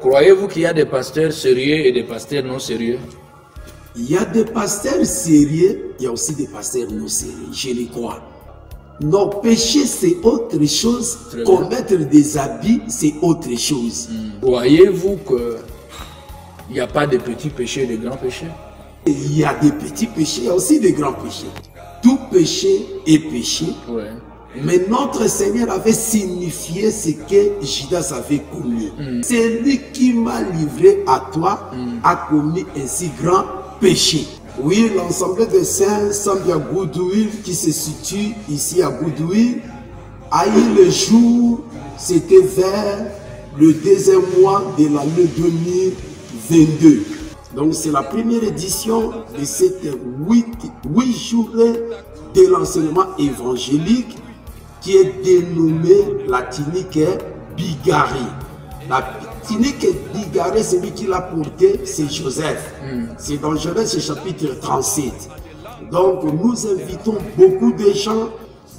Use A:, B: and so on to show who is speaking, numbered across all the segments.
A: croyez-vous qu'il y a des pasteurs sérieux et des pasteurs non sérieux?
B: Il y a des pasteurs sérieux, il y a aussi des pasteurs non sérieux, je les crois. Nos péchés, c'est autre chose. Commettre des habits, c'est autre chose.
A: Croyez-vous qu'il n'y a pas de petits péchés et de grands péchés?
B: Il y a des petits péchés, il y a aussi des grands péchés. Tout péché est péché.
A: Ouais.
B: Mais notre Seigneur avait signifié ce que Judas avait commis. C'est lui qui m'a livré à toi, a commis un si grand péché. Oui, l'ensemble des saints Sambia Goodwill qui se situe ici à Goodwill a eu le jour, c'était vers le deuxième mois de l'année 2022. Donc c'est la première édition de cette 8 journées de l'enseignement évangélique qui est dénommée la tunique bigarrée. La tunique bigarrée, celui qui l'a porté, c'est Joseph. C'est dans Genèse chapitre 37. Donc nous invitons beaucoup de gens.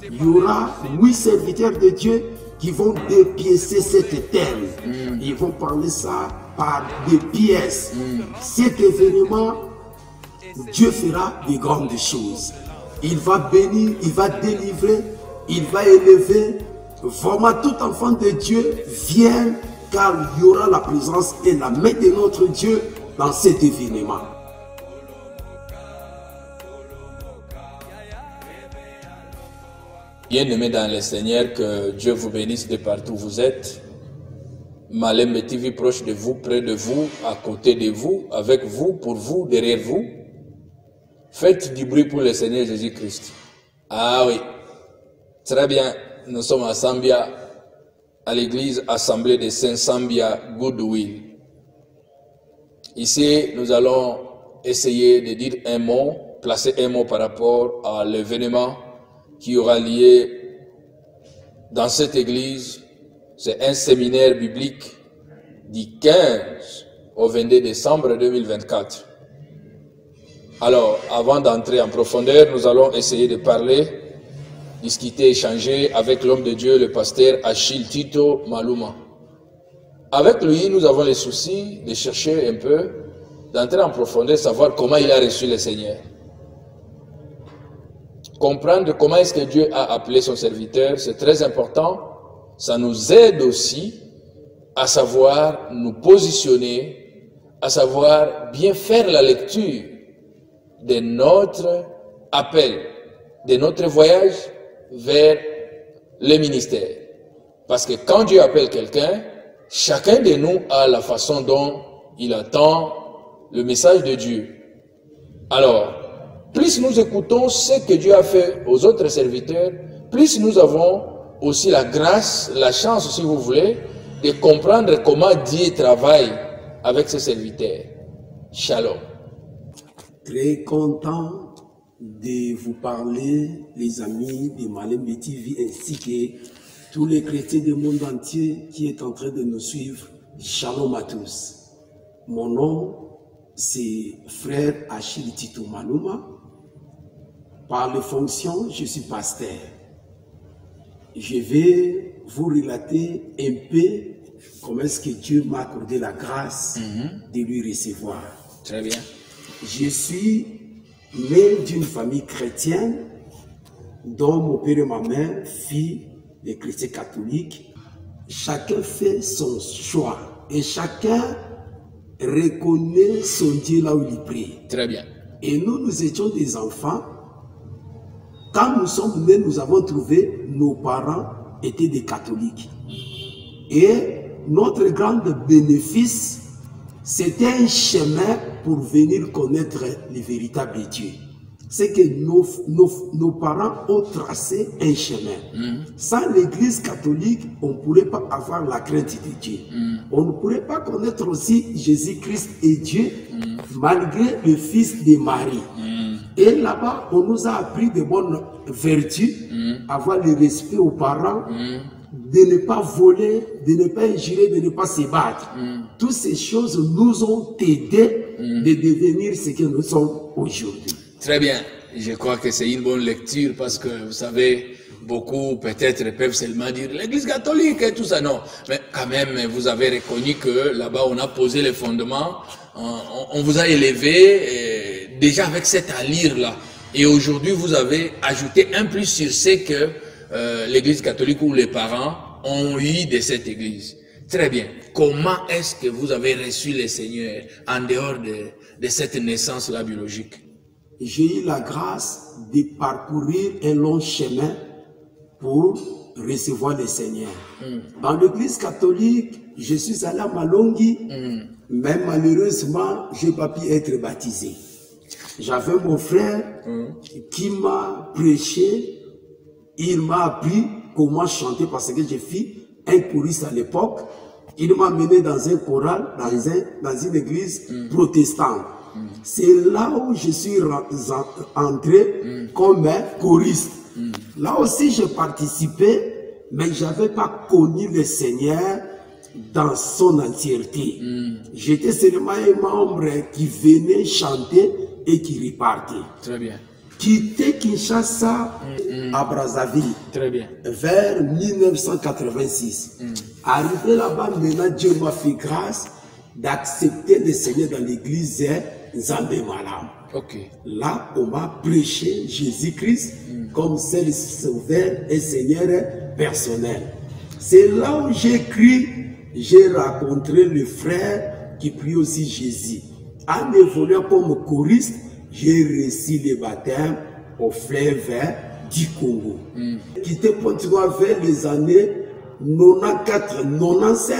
B: Il y aura 8 serviteurs de Dieu qui vont dépiécer cette terre. Ils vont parler ça par des pièces. Cet événement, Dieu fera de grandes choses. Il va bénir, il va délivrer, il va élever. Vraiment, tout enfant de Dieu vient, car il y aura la présence et la main de notre Dieu dans cet événement.
A: Bien-aimés dans le Seigneur, que Dieu vous bénisse de partout où vous êtes. Malem TV proche de vous, près de vous, à côté de vous, avec vous, pour vous, derrière vous. Faites du bruit pour le Seigneur Jésus-Christ. Ah oui, très bien. Nous sommes à Sambia, à l'église Assemblée de Saint-Sambia Goodwill. Ici, nous allons essayer de dire un mot, placer un mot par rapport à l'événement qui aura lieu dans cette église. C'est un séminaire biblique du 15 au 22 décembre 2024. Alors, avant d'entrer en profondeur, nous allons essayer de parler, discuter, échanger avec l'homme de Dieu, le pasteur Achille Tito Maluma. Avec lui, nous avons le souci de chercher un peu, d'entrer en profondeur, savoir comment il a reçu le Seigneur. Comprendre comment est-ce que Dieu a appelé son serviteur, c'est très important. Ça nous aide aussi à savoir nous positionner, à savoir bien faire la lecture de notre appel, de notre voyage vers le ministère. Parce que quand Dieu appelle quelqu'un, chacun de nous a la façon dont il attend le message de Dieu. Alors, plus nous écoutons ce que Dieu a fait aux autres serviteurs, plus nous avons aussi la grâce, la chance, si vous voulez, de comprendre comment Dieu travaille avec ses serviteurs. Shalom.
B: Très content de vous parler, les amis de Malem TV, ainsi que tous les chrétiens du monde entier qui est en train de nous suivre. Shalom à tous. Mon nom, c'est frère Achille Tito Maluma. Par les fonctions, je suis pasteur. Je vais vous relater un peu comment est-ce que Dieu m'a accordé la grâce de lui recevoir.
A: Très bien.
B: Je suis né d'une famille chrétienne dont mon père et ma mère, filles de chrétiens catholiques. Chacun fait son choix et chacun reconnaît son Dieu là où il prie.
A: Très bien.
B: Et nous, nous étions des enfants. Quand nous sommes nés, nous avons trouvé nos parents étaient des catholiques. Et notre grand bénéfice, c'était un chemin pour venir connaître le véritable Dieu. C'est que nos parents ont tracé un chemin. Sans l'église catholique, on ne pourrait pas avoir la crainte de Dieu. On ne pourrait pas connaître aussi Jésus-Christ et Dieu, malgré le fils de Marie. Et là-bas, on nous a appris de bonnes vertus, avoir le respect aux parents, de ne pas voler, de ne pas injurer, de ne pas se battre. Toutes ces choses nous ont aidés de devenir ce que nous sommes aujourd'hui.
A: Très bien. Je crois que c'est une bonne lecture parce que, vous savez, beaucoup peut-être peuvent seulement dire l'église catholique et tout ça. Non, mais quand même, vous avez reconnu que là-bas, on a posé les fondements, on vous a élevé déjà avec cette allure-là. Et aujourd'hui, vous avez ajouté un plus sur ce que l'église catholique ou les parents ont eu de cette église. Très bien. Comment est-ce que vous avez reçu le Seigneur en dehors de cette naissance-là biologique?
B: J'ai eu la grâce de parcourir un long chemin pour recevoir le Seigneur. Dans l'église catholique, je suis allé à Malongi, mais malheureusement, je n'ai pas pu être baptisé. J'avais mon frère qui m'a prêché, il m'a appris comment chanter parce que j'ai fait un choriste à l'époque. Il m'a mené dans un choral, dans une église protestante. C'est là où je suis entré comme un choriste. Là aussi, j'ai participé, mais je n'avais pas connu le Seigneur dans son entièreté. J'étais seulement un membre qui venait chanter et qui repartait.
A: Très bien.
B: Quitté Kinshasa à Brazzaville.
A: Très bien.
B: Vers 1986. Arrivé là-bas, maintenant, Dieu m'a fait grâce d'accepter le Seigneur dans l'église Nzambe Malam.
A: Okay.
B: Là, on m'a prêché Jésus-Christ comme seul sauveur et Seigneur personnel. C'est là où j'ai crié, j'ai rencontré le frère qui prie aussi Jésus. En évoluant comme choriste, j'ai reçu le baptême au fleuve du Congo. Quitté Pointe-Noire vers les années 94-95,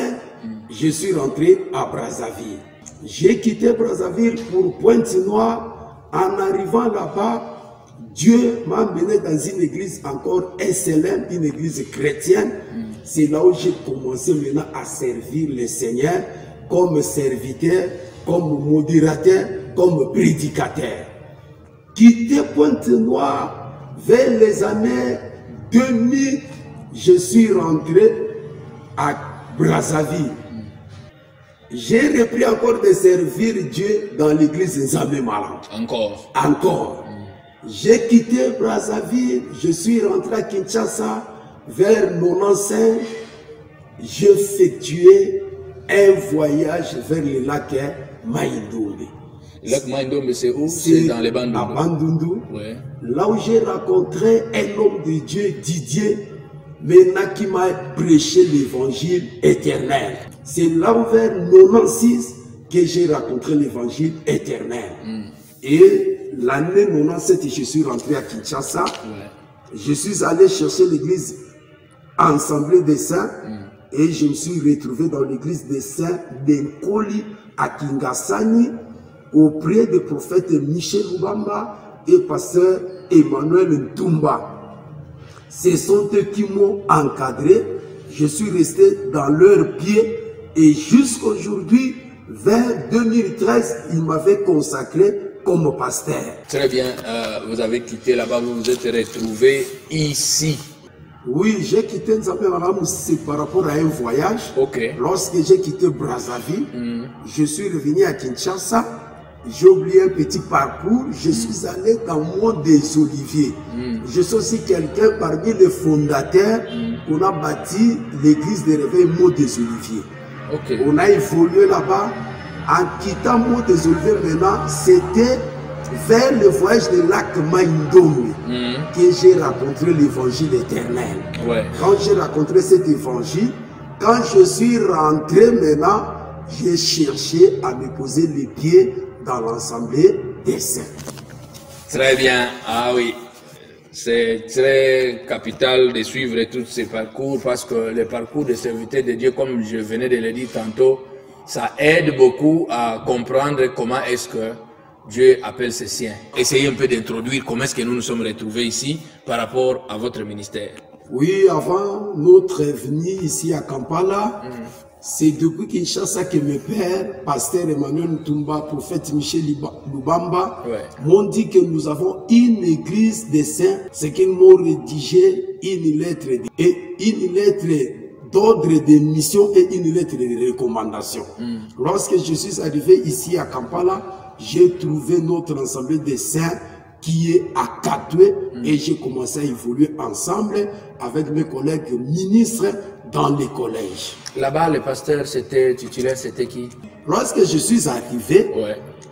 B: je suis rentré à Brazzaville. J'ai quitté Brazzaville pour Pointe-Noire. En arrivant là-bas, Dieu m'a mené dans une église encore SLM, une église chrétienne. C'est là où j'ai commencé maintenant à servir le Seigneur comme serviteur, comme modérateur, comme prédicateur. Quitté Pointe-Noire vers les années 2000, je suis rentré à Brazzaville. J'ai repris encore de servir Dieu dans l'église Nzambe Malam. Encore. J'ai quitté Brazzaville, je suis rentré à Kinshasa vers 95. J'ai effectué un voyage vers le lac Maïndombe.
A: Le lac Maïndombe, c'est où? C'est dans les Bandundu.
B: À Bandundu.
A: Ouais.
B: Là où j'ai rencontré un homme de Dieu, Didier, maintenant qui m'a prêché l'évangile éternel. C'est là où vers 96 que j'ai rencontré l'évangile éternel. Et l'année 97, je suis rentré à Kinshasa. Je suis allé chercher l'église Assemblée des Saints et je me suis retrouvé dans l'église des Saints d'Enkoli à Kingasani auprès du prophète Michel Lubamba et pasteur Emmanuel Ntumba. Ce sont eux qui m'ont encadré. Je suis resté dans leurs pieds et jusqu'aujourd'hui, vers 2013, ils m'avaient consacré comme pasteur.
A: Très bien, vous avez quitté là-bas, vous vous êtes retrouvé ici.
B: Oui, j'ai quitté Nzambe Malam, c'est par rapport à un voyage. Lorsque j'ai quitté Brazzaville, je suis revenu à Kinshasa. J'ai oublié un petit parcours, je suis allé dans le monde des Oliviers. Je suis aussi quelqu'un parmi les fondateurs qu'on a bâti l'église de réveil Mont des Oliviers. On a évolué là-bas. En quittant Mont des Oliviers maintenant, c'était vers le voyage de lac Maïndombe que j'ai rencontré l'évangile éternel. Quand j'ai rencontré cet évangile, quand je suis rentré maintenant, j'ai cherché à me poser les pieds dans l'Assemblée des Saints.
A: Très bien, ah oui. C'est très capital de suivre tous ces parcours parce que le parcours de serviteur de Dieu, comme je venais de le dire tantôt, ça aide beaucoup à comprendre comment est-ce que Dieu appelle ses siens. Essayez un peu d'introduire comment est-ce que nous nous sommes retrouvés ici par rapport à votre ministère.
B: Oui, avant notre venue ici à Kampala, c'est depuis Kinshasa que mes pères, pasteur Emmanuel Ntumba, prophète Michel Lubamba, m'ont dit que nous avons une église des saints. C'est qu'ils m'ont rédigé une lettre d'ordre de mission et une lettre de recommandation. Lorsque je suis arrivé ici à Kampala, j'ai trouvé notre assemblée des saints qui est à Katoué, et j'ai commencé à évoluer ensemble avec mes collègues ministres dans les collèges.
A: Là-bas, le pasteur titulaire, c'était qui?
B: Lorsque je suis arrivé,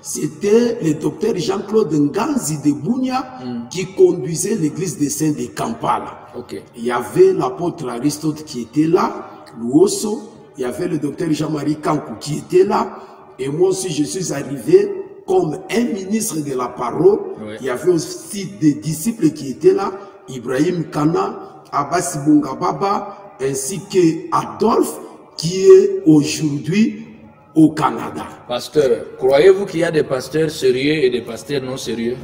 B: c'était le docteur Jean-Claude Nganzi de Bounia qui conduisait l'église des Saints de Kampala. Il y avait l'apôtre Aristote qui était là, Luoso, il y avait le docteur Jean-Marie Kankou qui était là, et moi aussi je suis arrivé comme un ministre de la parole. Il y avait aussi des disciples qui étaient là, Ibrahim Kana, Abbas Bungababa, ainsi que Adolphe, qui est aujourd'hui au Canada.
A: Pasteur, croyez-vous qu'il y a des pasteurs sérieux et des pasteurs non sérieux?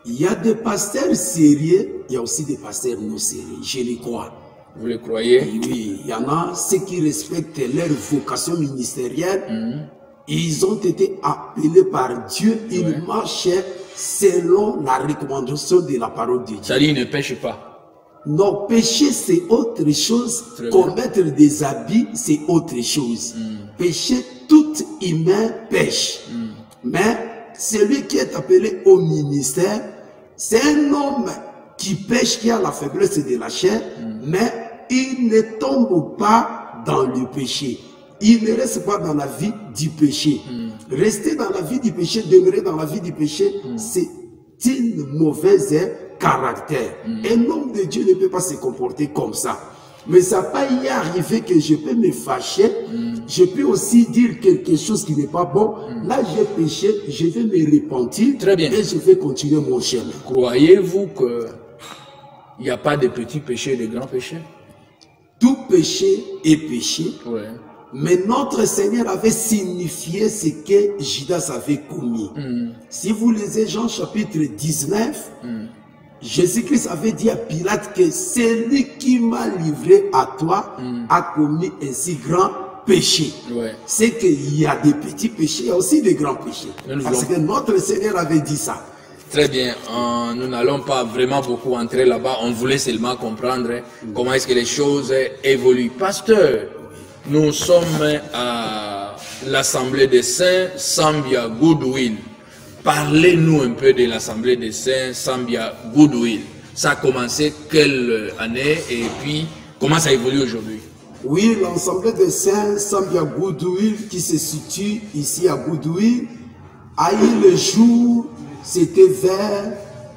B: Il y a des pasteurs sérieux, il y a aussi des pasteurs non sérieux, je les crois.
A: Vous les croyez?
B: Oui, il y en a ceux qui respectent leur vocation ministérielle. Ils ont été appelés par Dieu, ils marchaient selon la recommandation de la parole de Dieu.
A: C'est-à-dire, ils ne pêchent pas.
B: Non, pécher c'est autre chose, commettre des habits c'est autre chose. Pécher, tout humain pêche. Mais celui qui est appelé au ministère, c'est un homme qui pêche, qui a la faiblesse de la chair, mais il ne tombe pas dans le péché. Il ne reste pas dans la vie du péché. Rester dans la vie du péché, demeurer dans la vie du péché, c'est une mauvaise caractère. Un homme de Dieu ne peut pas se comporter comme ça. Mais ça peut y arriver que je peux me fâcher. Je peux aussi dire quelque chose qui n'est pas bon. Là, j'ai péché, je vais me repentir.
A: Très bien.
B: Et je vais continuer mon chemin.
A: Croyez-vous qu'il n'y a pas de petits péchés et de grands péchés?
B: Tout péché est péché. Mais notre Seigneur avait signifié ce que Judas avait commis. Si vous lisez Jean chapitre 19, Jésus-Christ avait dit à Pilate que celui qui m'a livré à toi a commis un si grand péché. C'est qu'il y a des petits péchés, il y a aussi des grands péchés. Parce que notre Seigneur avait dit ça.
A: Très bien, nous n'allons pas vraiment beaucoup entrer là-bas, on voulait seulement comprendre comment est-ce que les choses évoluent. Pasteur, nous sommes à l'Assemblée des Saints, Sambia Goodwill. Parlez-nous un peu de l'Assemblée des Saints, Sambia Goodwill. Ça a commencé quelle année et puis comment ça évolue aujourd'hui?
B: Oui, l'Assemblée des Saints, Sambia Goodwill, qui se situe ici à Goodwill, a eu le jour, c'était vers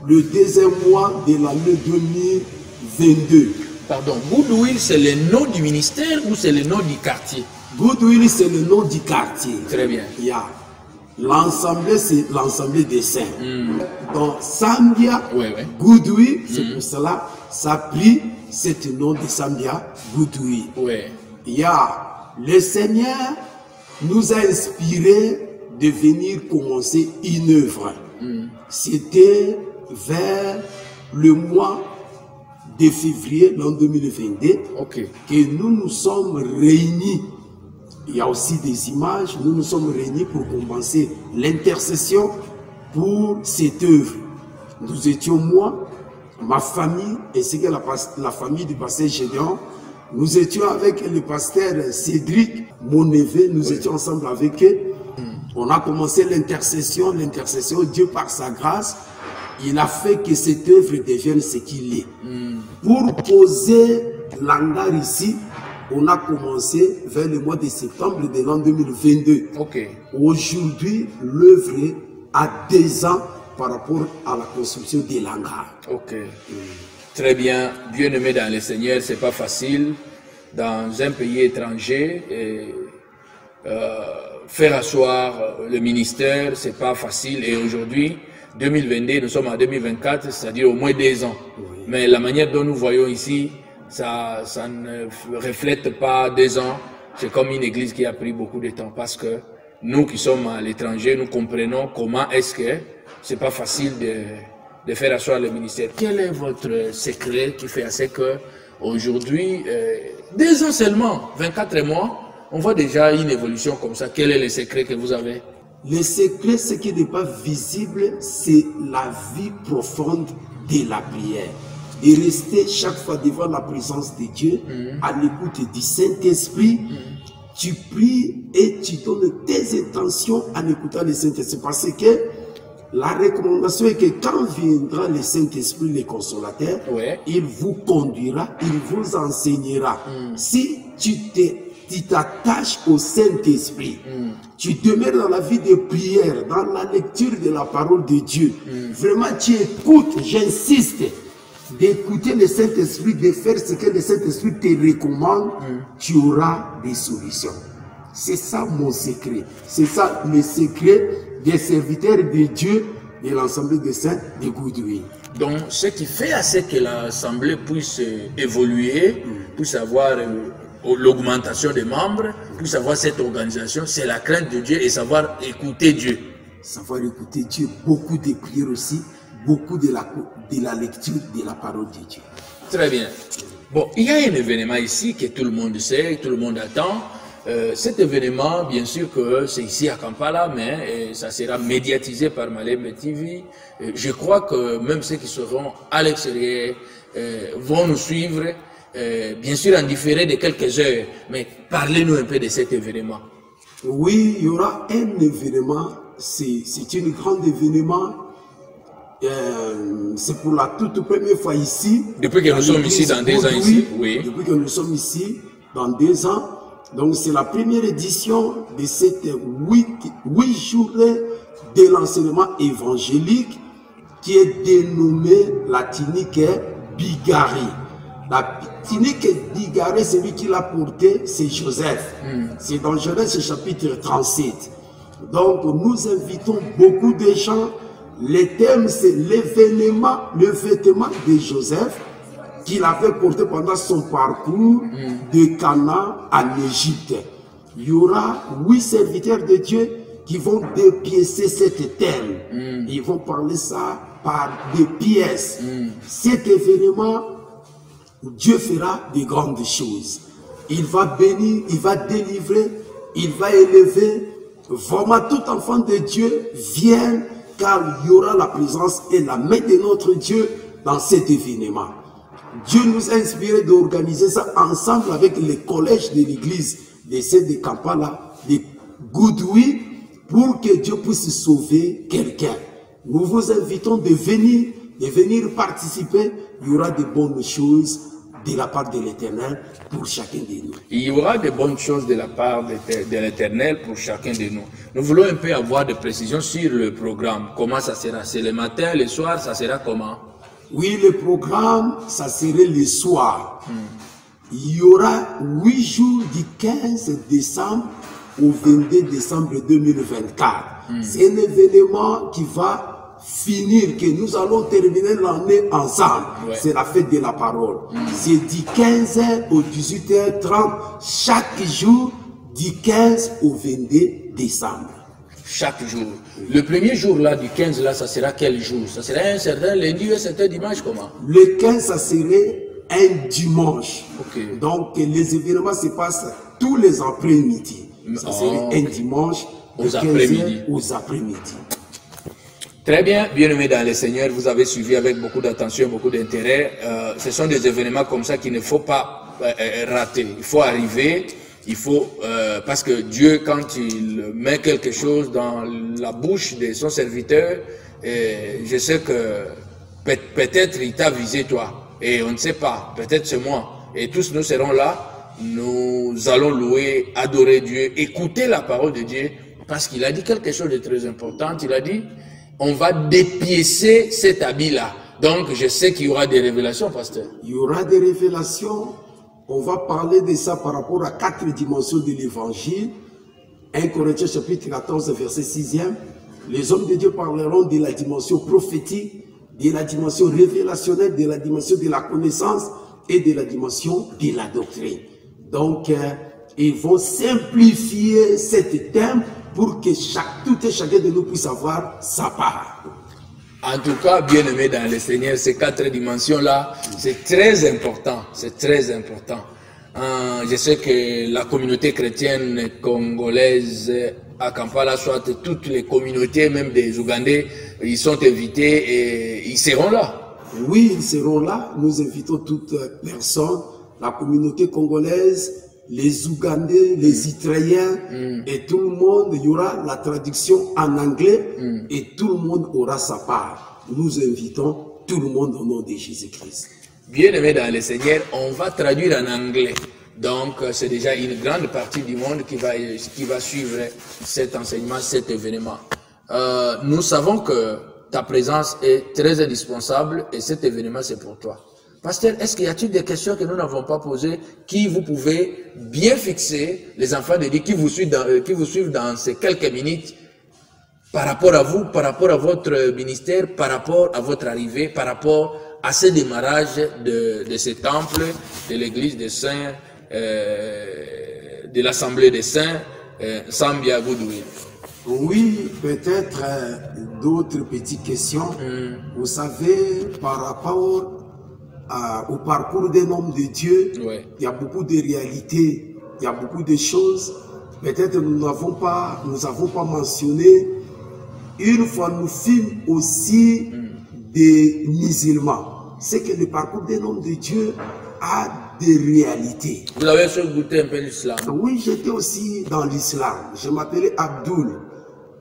B: le deuxième mois de l'année 2022.
A: Pardon, Goodwill, c'est le nom du ministère ou c'est le nom du quartier?
B: Goodwill, c'est le nom du quartier.
A: Très bien.
B: Il y a l'Assemblée, c'est l'Assemblée des Saints. Donc, Sambia Goodwill, c'est pour cela, ça a pris ce nom de Sambia Goodwill. Il y a le Seigneur nous a inspiré de venir commencer une œuvre. C'était vers le mois de février l'an 2022 que nous nous sommes réunis. Il y a aussi des images. Nous nous sommes réunis pour commencer l'intercession pour cette œuvre. Nous étions moi, ma famille, ainsi que la famille du pasteur Gédéon. Nous étions avec le pasteur Cédric, mon neveu. Nous étions ensemble avec eux. On a commencé l'intercession. Dieu par sa grâce, il a fait que cette œuvre devienne ce qu'il est. Pour poser l'hangar ici, on a commencé vers le mois de septembre de l'an 2022. Aujourd'hui, l'œuvre a 2 ans par rapport à la construction de l'hangar.
A: Très bien. Bien-aimé dans le Seigneur, c'est pas facile. Dans un pays étranger, faire asseoir le ministère, c'est pas facile. Et aujourd'hui, 2022, nous sommes en 2024, c'est-à-dire au moins 2 ans. Mais la manière dont nous voyons ici, ça ne reflète pas 2 ans. C'est comme une église qui a pris beaucoup de temps parce que nous qui sommes à l'étranger, nous comprenons comment est-ce que c'est pas facile de faire asseoir le ministère. Quel est votre secret qui fait assez que aujourd'hui, 2 ans seulement, 24 mois, on voit déjà une évolution comme ça. Quel est le secret que vous avez?
B: Le secret, ce qui n'est pas visible, c'est la vie profonde de la prière. Et rester chaque fois devant la présence de Dieu, à l'écoute du Saint-Esprit. Tu pries et tu donnes tes intentions en écoutant le Saint-Esprit. Parce que La recommandation est que quand viendra le Saint-Esprit, le Consolateur, il vous conduira, il vous enseignera. Si tu t'attaches au Saint-Esprit, tu demeures dans la vie de prière, dans la lecture de la parole de Dieu. Vraiment, tu écoutes, j'insiste, d'écouter le Saint-Esprit, de faire ce que le Saint-Esprit te recommande, tu auras des solutions. C'est ça mon secret. C'est ça le secret des serviteurs de Dieu de l'Assemblée des Saints de Goudouin.
A: Donc, ce qui fait à ce que l'Assemblée puisse évoluer, puisse avoir l'augmentation des membres, puisse avoir cette organisation, c'est la crainte de Dieu et savoir écouter Dieu.
B: Savoir écouter Dieu, beaucoup de prières aussi, beaucoup de la lecture de la parole de Dieu.
A: Très bien. Bon, il y a un événement ici que tout le monde sait, tout le monde attend. Cet événement, bien sûr que c'est ici à Kampala, mais ça sera médiatisé par Malembe TV. Je crois que même ceux qui seront à l'extérieur vont nous suivre, bien sûr en différé de quelques heures. Mais parlez-nous un peu de cet événement.
B: Oui, il y aura un événement, c'est un grand événement. C'est pour la toute première fois ici.
A: Depuis que nous sommes ici dans 2 ans ici, oui.
B: Depuis que nous sommes ici dans 2 ans. Donc c'est la première édition de cette 8 jours de l'enseignement évangélique qui est dénommée la tunique Bigari. La tunique Bigari, celui qui l'a portée, c'est Joseph. C'est dans Genèse chapitre 37. Donc nous invitons beaucoup de gens. Le thème c'est l'événement, le vêtement de Joseph qu'il avait porté pendant son parcours de Canaan en Égypte. Il y aura 8 serviteurs de Dieu qui vont dépiécer cet thème. Ils vont parler ça par des pièces. Cet événement, Dieu fera de grandes choses. Il va bénir, il va délivrer, il va élever. Vraiment, tout enfant de Dieu vient, car il y aura la présence et la main de notre Dieu dans cet événement. Dieu nous a inspiré d'organiser ça ensemble avec les collèges de l'église de Saint de Kampala, de Goudouin, pour que Dieu puisse sauver quelqu'un. Nous vous invitons de venir participer. Il y aura de bonnes choses de la part de l'Éternel pour chacun de nous.
A: Il y aura de bonnes choses de la part de l'Éternel pour chacun de nous. Nous voulons un peu avoir des précisions sur le programme. Comment ça sera? C'est le matin, le soir, ça sera comment?
B: Oui, le programme, ça serait le soir. Il y aura 8 jours du 15 décembre au 22 décembre 2024. C'est un événement qui va finir, que nous allons terminer l'année ensemble. C'est la fête de la parole. C'est du 15 au 18h30 chaque jour, du 15 au 22 décembre.
A: Chaque jour. Le premier jour là, du 15 là, ça sera quel jour? Ça sera un certain lundi ou un certain dimanche, comment?
B: Le 15, ça serait un dimanche.
A: Okay.
B: Donc les événements se passent tous les après-midi. Ça serait un dimanche
A: aux après-midi.
B: Aux après-midi.
A: Très bien, bien-aimés dans le Seigneur, vous avez suivi avec beaucoup d'attention, beaucoup d'intérêt. Ce sont des événements comme ça qu'il ne faut pas rater. Il faut arriver. Il faut, parce que Dieu, quand il met quelque chose dans la bouche de son serviteur, je sais que peut-être il t'a visé toi, et on ne sait pas, peut-être c'est moi, et tous nous serons là, nous allons louer, adorer Dieu, écouter la parole de Dieu, parce qu'il a dit quelque chose de très important. Il a dit, on va dépiécer cet habit-là. Donc je sais qu'il y aura des révélations, pasteur. Il
B: y aura des révélations. On va parler de ça par rapport à 4 dimensions de l'évangile. 1 Corinthiens chapitre 14, verset 6e. Les hommes de Dieu parleront de la dimension prophétique, de la dimension révélationnelle, de la dimension de la connaissance et de la dimension de la doctrine. Donc, ils vont simplifier cet thème pour que tout et chacun de nous puisse avoir sa part.
A: En tout cas, bien-aimés dans le Seigneur, ces 4 dimensions-là, c'est très important, c'est très important. Je sais que la communauté chrétienne congolaise à Kampala, soit toutes les communautés, même des Ougandais, ils sont invités et ils seront là.
B: Oui, ils seront là. Nous invitons toute personne, la communauté congolaise, les Ougandais, les Israéliens, et tout le monde, il y aura la traduction en anglais, et tout le monde aura sa part. Nous invitons tout le monde au nom de Jésus-Christ.
A: Bien-aimés dans le Seigneur, on va traduire en anglais. Donc, c'est déjà une grande partie du monde qui va suivre cet enseignement, cet événement. Nous savons que ta présence est très indispensable et cet événement, c'est pour toi. Pasteur, est-ce qu'il y a-t-il des questions que nous n'avons pas posées qui vous pouvez bien fixer, les enfants de Dieu qui vous suivent dans ces quelques minutes par rapport à vous, par rapport à votre ministère, par rapport à votre arrivée, par rapport à ce démarrage de ce temple, de l'église des saints, de l'assemblée des saints, Sambia Goodwill?
B: Oui, peut-être d'autres petites questions. Vous savez, par rapport au parcours d'un homme de Dieu, il y a beaucoup de réalités, il y a beaucoup de choses. Peut-être nous n'avons pas mentionné. Une fois, nous filmons aussi des musulmans. C'est que le parcours d'un homme de Dieu a des réalités.
A: Vous avez goûté un peu l'islam?
B: Oui, j'étais aussi dans l'islam. Je m'appelais Abdul.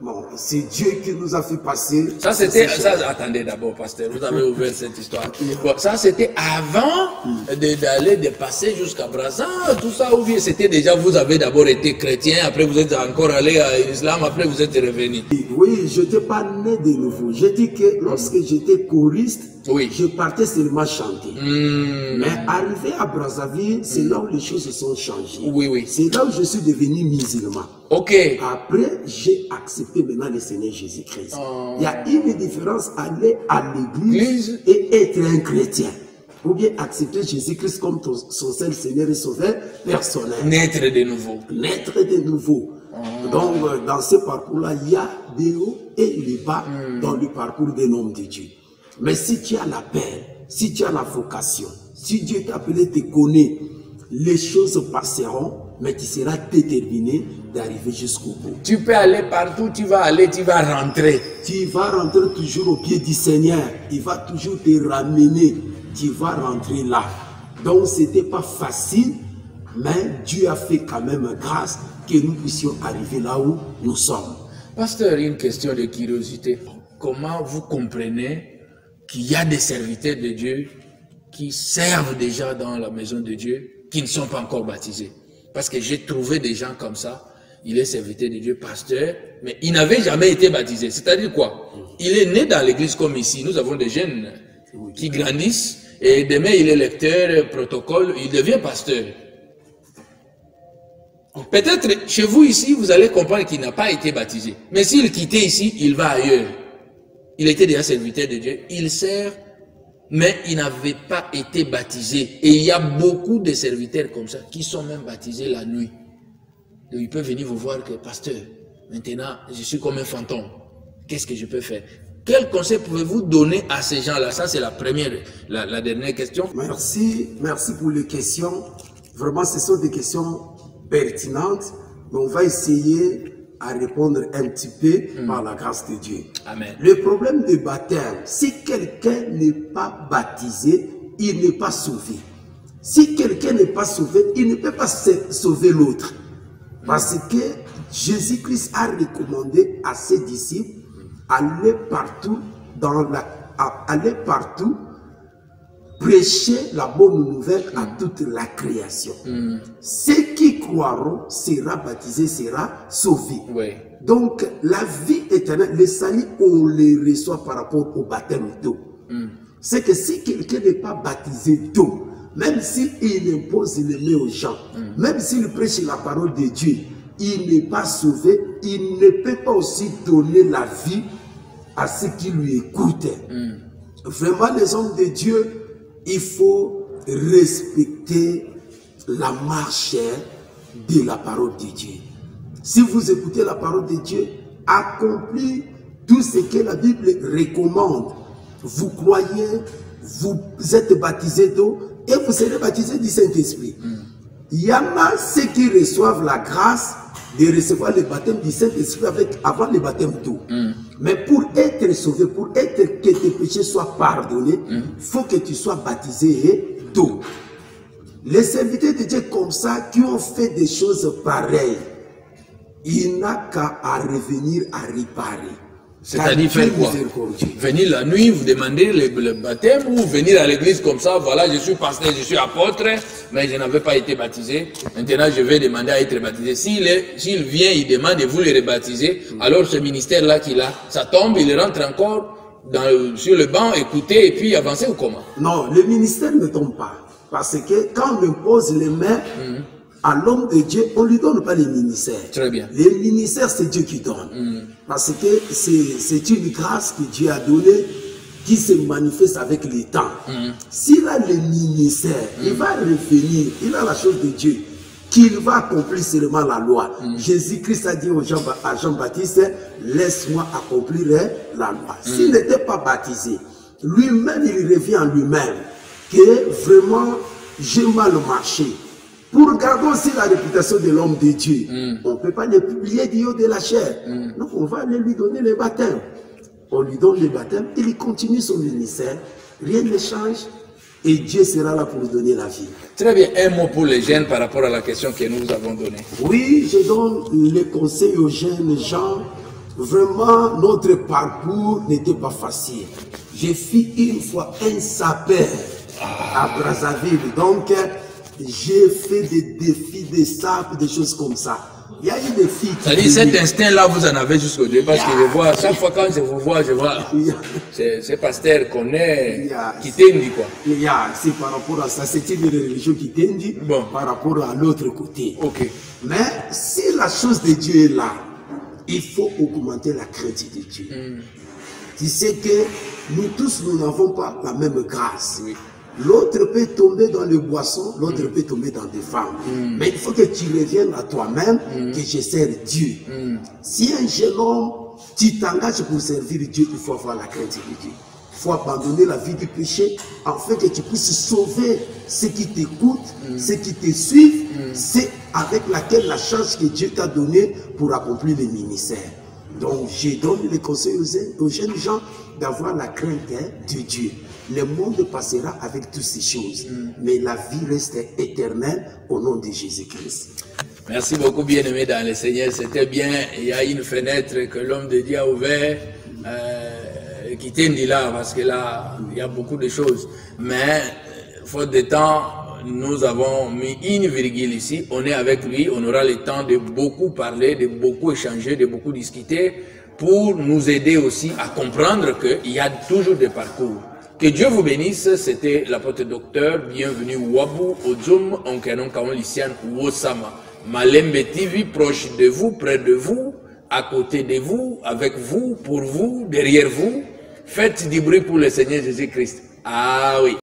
B: Bon, c'est Dieu qui nous a fait passer.
A: Ça, c'était... Attendez d'abord, pasteur, vous avez ouvert cette histoire. Bon, ça, c'était avant d'aller, de passer jusqu'à Brazza, tout ça, ou bien c'était déjà, vous avez d'abord été chrétien, après vous êtes encore allé à l'islam, après vous êtes revenu.
B: Oui, je n'étais pas né de nouveau. Je dis que lorsque j'étais choriste, je partais seulement chanter. Mais arrivé à Brazzaville, c'est là où les choses se sont changées. C'est là où je suis devenu musulman. Après, j'ai accepté maintenant le Seigneur Jésus-Christ. Il y a une différence aller à l'église et être un chrétien. Ou bien accepter Jésus-Christ comme son seul Seigneur et Sauveur personnel.
A: Naître de nouveau.
B: Naître de nouveau. Donc, dans ce parcours-là, il y a des hauts et des bas dans le parcours d'un homme de Dieu. Mais si tu as l'appel, si tu as la vocation, si Dieu t'a appelé, te connaît, les choses passeront, mais tu seras déterminé d'arriver jusqu'au bout.
A: Tu peux aller partout, tu vas aller, tu vas rentrer.
B: Tu vas rentrer toujours au pied du Seigneur. Il va toujours te ramener. Tu vas rentrer là. Donc, ce n'était pas facile, mais Dieu a fait quand même grâce que nous puissions arriver là où nous sommes.
A: Pasteur, une question de curiosité. Comment vous comprenez qu'il y a des serviteurs de Dieu qui servent déjà dans la maison de Dieu, qui ne sont pas encore baptisés? Parce que j'ai trouvé des gens comme ça, il est serviteur de Dieu, pasteur, mais il n'avait jamais été baptisé. C'est-à-dire quoi? Il est né dans l'église comme ici. Nous avons des jeunes qui grandissent et demain il est lecteur, protocole, il devient pasteur. Peut-être chez vous ici, vous allez comprendre qu'il n'a pas été baptisé. Mais s'il quittait ici, il va ailleurs. Il était déjà serviteur de Dieu, il sert, mais il n'avait pas été baptisé. Et il y a beaucoup de serviteurs comme ça qui sont même baptisés la nuit. Donc ils peuvent venir vous voir que, pasteur, maintenant je suis comme un fantôme. Qu'est-ce que je peux faire? Quel conseil pouvez-vous donner à ces gens-là? Ça c'est la première, la dernière question.
B: Merci pour les questions. Vraiment, ce sont des questions pertinentes, mais on va essayer à répondre un petit peu par la grâce de Dieu.
A: Amen.
B: Le problème de baptême, si quelqu'un n'est pas baptisé, il n'est pas sauvé. Si quelqu'un n'est pas sauvé, il ne peut pas sauver l'autre. Parce que Jésus-Christ a recommandé à ses disciples aller partout aller partout prêcher la bonne nouvelle à toute la création. Ceux qui croiront sera baptisé, sera sauvé. Donc la vie éternelle, le salut, on les reçoit par rapport au baptême d'eau. C'est que si quelqu'un n'est pas baptisé d'eau, même s'il impose les mains aux gens, même s'il prêche la parole de Dieu, il n'est pas sauvé, il ne peut pas aussi donner la vie à ceux qui lui écoutent. Vraiment, les hommes de Dieu, il faut respecter la marche de la parole de Dieu. Si vous écoutez la parole de Dieu, accomplis tout ce que la Bible recommande. Vous croyez, vous êtes baptisé d'eau et vous serez baptisé du Saint-Esprit. Il y en a ceux qui reçoivent la grâce de recevoir le baptême du Saint-Esprit avant le baptême d'eau. Mais pour être sauvé, pour que tes péchés soient pardonnés, il faut que tu sois baptisé d'eau. Les serviteurs de Dieu comme ça, qui ont fait des choses pareilles, il n'a qu'à revenir à réparer.
A: C'est-à-dire faire quoi? Venir la nuit, vous demander le baptême, ou venir à l'église comme ça, voilà, je suis pasteur, je suis apôtre, mais je n'avais pas été baptisé. Maintenant, je vais demander à être baptisé. S'il vient, il demande et vous le rebaptisez, alors ce ministère-là qu'il a, ça tombe, il rentre encore sur le banc, écouter et puis avancer ou comment?
B: Non, le ministère ne tombe pas. Parce que quand on impose les mains à l'homme de Dieu, on ne lui donne pas les ministères.
A: Très bien.
B: Les ministères, c'est Dieu qui donne. Parce que c'est une grâce que Dieu a donnée qui se manifeste avec le temps. S'il a les ministères, il va revenir. Il a la chose de Dieu, qu'il va accomplir seulement la loi. Jésus-Christ a dit à Jean-Baptiste, laisse-moi accomplir la loi. S'il n'était pas baptisé, lui-même, il revient en lui-même, que vraiment, j'ai mal marché. Pour garder aussi la réputation de l'homme de Dieu, on ne peut pas le publier du haut de la chair. Donc on va aller lui donner le baptême. On lui donne le baptême, il continue son ministère, rien ne change, et Dieu sera là pour nous donner la vie.
A: Très bien, un mot pour les jeunes par rapport à la question que nous vous avons donnée.
B: Oui, je donne les conseils aux jeunes gens. Vraiment, notre parcours n'était pas facile. J'ai fait une fois un sapeur à Brazzaville, donc j'ai fait des défis, des sapes, des choses comme ça. Il y a eu des filles qui...
A: C'est-à-dire cet instinct-là, vous en avez jusqu'au début, parce que je vois, chaque fois quand je vous vois, c'est pasteur qu'on est, qui t'aime, quoi.
B: C'est par rapport à ça, c'est une religion qui t'aime, par rapport à l'autre côté. Mais si la chose de Dieu est là, il faut augmenter la crainte de Dieu. Tu sais que nous tous, nous n'avons pas la même grâce. L'autre peut tomber dans le boisson, l'autre peut tomber dans des femmes. Mais il faut que tu reviennes à toi-même, que je sers Dieu. Si un jeune homme, tu t'engages pour servir Dieu, il faut avoir la crainte de Dieu. Il faut abandonner la vie du péché, afin que tu puisses sauver ceux qui t'écoutent, ceux qui te suivent. C'est avec laquelle la chance que Dieu t'a donnée pour accomplir le ministère. Donc, je donne les conseils aux jeunes gens d'avoir la crainte de Dieu. Le monde passera avec toutes ces choses, mais la vie reste éternelle au nom de Jésus-Christ.
A: Merci beaucoup, bien-aimé dans le Seigneur. C'était bien. Il y a une fenêtre que l'homme de Dieu a ouverte, qui t'aide là, parce que là, il y a beaucoup de choses. Mais, faute de temps, nous avons mis une virgule ici. On est avec lui. On aura le temps de beaucoup parler, de beaucoup échanger, de beaucoup discuter, pour nous aider aussi à comprendre qu'il y a toujours des parcours. Que Dieu vous bénisse, c'était l'apôtre docteur, bienvenue Wabu, Ozum, Onkenon Kaon Lycian, Wosama. Malembe TV, proche de vous, près de vous, à côté de vous, avec vous, pour vous, derrière vous. Faites du bruit pour le Seigneur Jésus-Christ. Ah oui.